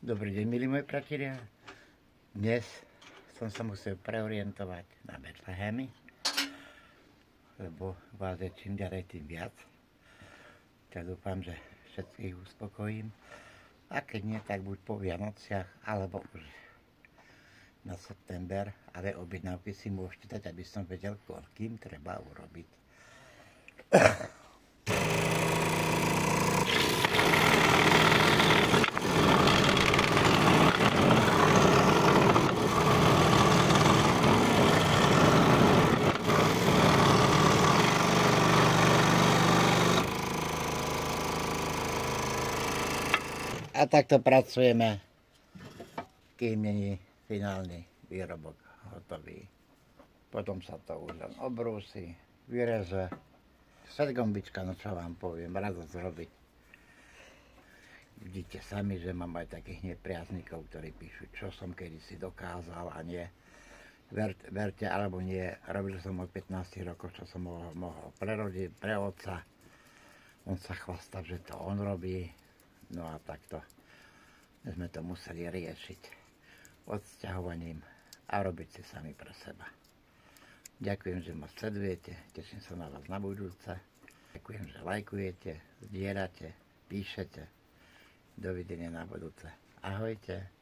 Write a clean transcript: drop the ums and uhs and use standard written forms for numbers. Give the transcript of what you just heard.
Dobrý deň, milí moji priatelia. Dnes som sa musel preorientovať na Betlehemy, lebo vás je čím ďalej tým viac. Ja dúfam, že všetkých uspokojím. A keď nie, tak buď po Vianociach, alebo už na september, ale objednávky si môžete dať, aby som vedel, koľkým treba urobiť. A takto pracujeme, kým není finálny výrobok hotový. Potom sa to už len obrúsi, vyreže. Svet gombička, no čo vám poviem, radosť robiť. Vidíte sami, že mám aj takých nepriaznikov, ktorí píšu, čo som kedysi dokázal a nie. Verte alebo nie, robil som od 15 rokov, čo som mohol prerodiť pre otca. On sa chvastá, že to on robí. No a takto sme to museli riešiť odsťahovaním a robiť si sami pre seba. Ďakujem, že ma sledujete, teším sa na vás na budúce. Ďakujem, že lajkujete, zdieľate, píšete. Dovidenia na budúce. Ahojte.